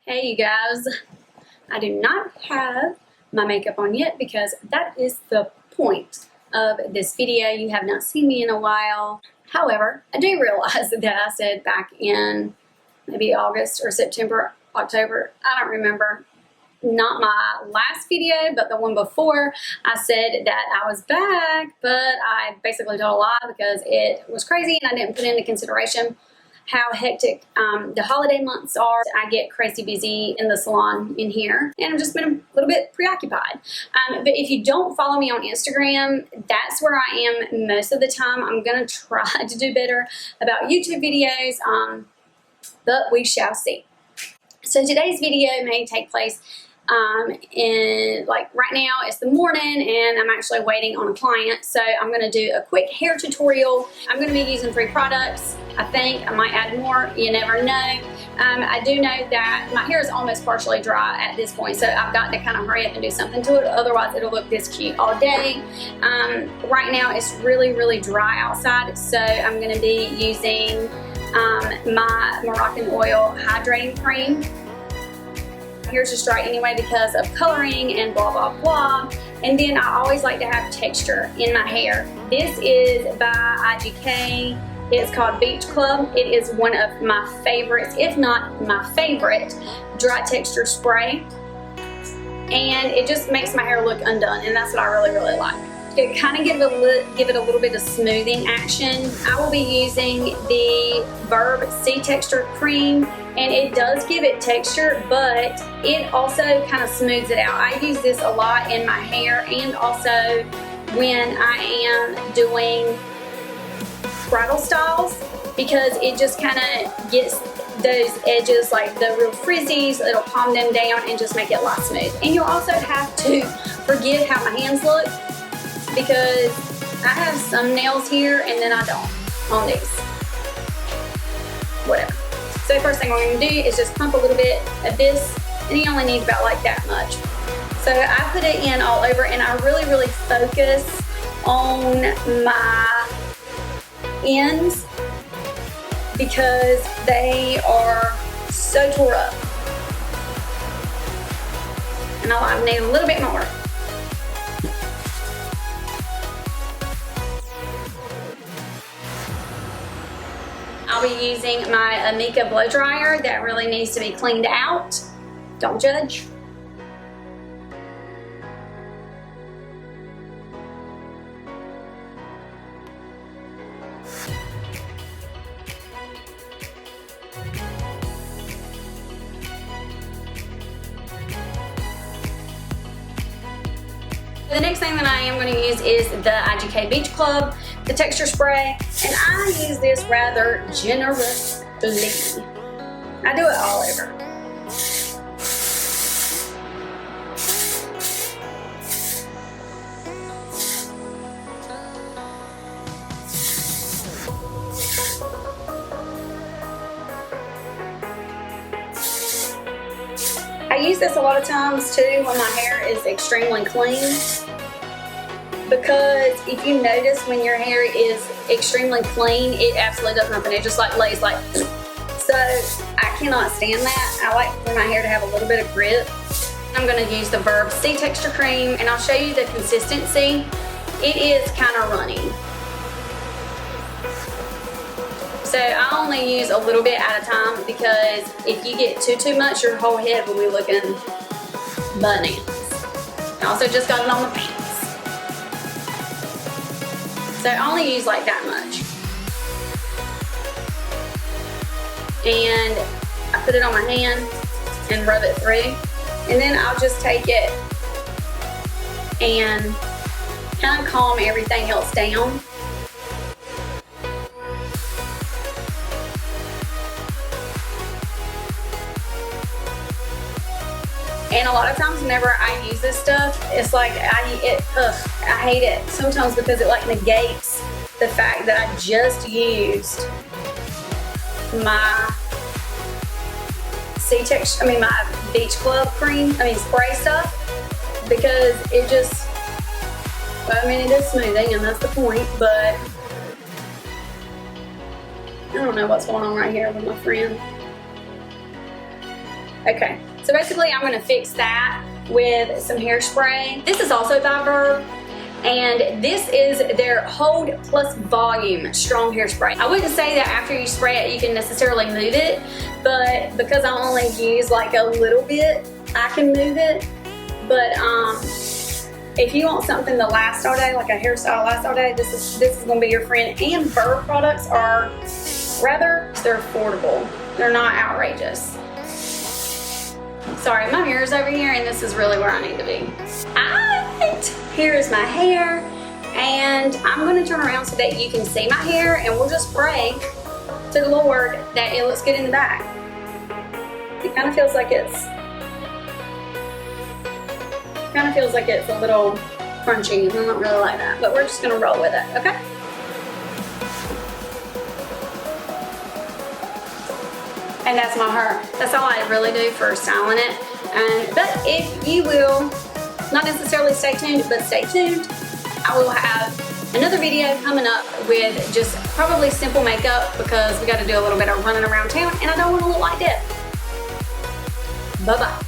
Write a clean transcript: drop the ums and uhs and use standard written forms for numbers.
Hey you guys, I do not have my makeup on yet because that is the point of this video. You have not seen me in a while. However, I do realize that I said back in maybe August or September, October, I don't remember, not my last video, but the one before, I said that I was back, but I basically told a lie because it was crazy and I didn't put into consideration how hectic the holiday months are. I get crazy busy in the salon in here, and I've just been a little bit preoccupied. But if you don't follow me on Instagram, that's where I am most of the time. I'm gonna try to do better about YouTube videos, but we shall see. So today's video may take place right now it's the morning and I'm actually waiting on a client, so I'm going to do a quick hair tutorial. I'm going to be using 3 products. I think I might add more, you never know. I do know that my hair is almost partially dry at this point, so I've got to kind of hurry up and do something to it, otherwise it'll look this cute all day. Right now it's really dry outside, so I'm going to be using my Moroccan oil hydrating cream. Hair's just dry anyway because of coloring and blah blah blah. And then I always like to have texture in my hair. This is by IGK. It's called Beach Club. It is one of my favorites, if not my favorite, dry texture spray. And it just makes my hair look undone, and that's what I really like. To kind of give it a little bit of smoothing action, I will be using the VERB C Texture Cream, and it does give it texture, but it also kind of smooths it out. I use this a lot in my hair and also when I am doing bridal styles, because it just kind of gets those edges, like the real frizzies, it'll calm them down and just make it light smooth. And you'll also have to forgive how my hands look, because I have some nails here and then I don't on these. Whatever. So first thing we're going to do is just pump a little bit of this, and you only need about like that much. So I put it in all over, and I really focus on my ends because they are so tore up. And I need a little bit more. I'll be using my Amika blow dryer that really needs to be cleaned out. Don't judge. The next thing that I am going to use is the IGK Beach Club, the texture spray, and I use this rather generously. I do it all over. I use this a lot of times too when my hair is extremely clean, because if you notice when your hair is extremely clean, it absolutely does nothing. It just like lays like, so I cannot stand that. I like for my hair to have a little bit of grip. I'm going to use the VERB C Texture Cream, and I'll show you the consistency. It is kind of runny. So I only use a little bit at a time, because if you get too much, your whole head will be looking bananas. I also just got it on the pants. So I only use like that much. And I put it on my hand and rub it through. And then I'll just take it and kind of calm everything else down. And a lot of times whenever I use this stuff, it's like I hate it sometimes, because it like negates the fact that I just used my my Beach Club cream, spray stuff, because it just, well, it is smoothing and that's the point, but I don't know what's going on right here with my friend. Okay, so basically I'm gonna fix that with some hairspray. This is also by VERB, and this is their Hold Plus Volume Strong Hairspray. I wouldn't say that after you spray it you can necessarily move it, but because I only use like a little bit, I can move it. But if you want something to last all day, like a hairstyle last all day, this is gonna be your friend. And VERB products are they're affordable. They're not outrageous. Sorry, my mirror's over here and this is really where I need to be. Alright, here is my hair, and I'm gonna turn around so that you can see my hair, and we'll just pray to the Lord that it looks good in the back. It kind of feels like it's a little crunchy. I don't really like that, but we're just gonna roll with it, okay? And that's my hair. That's all I really do for styling it. But if you will, not necessarily stay tuned, but stay tuned, I will have another video coming up with just probably simple makeup, because we got to do a little bit of running around town and I don't want to look like that. Bye-bye.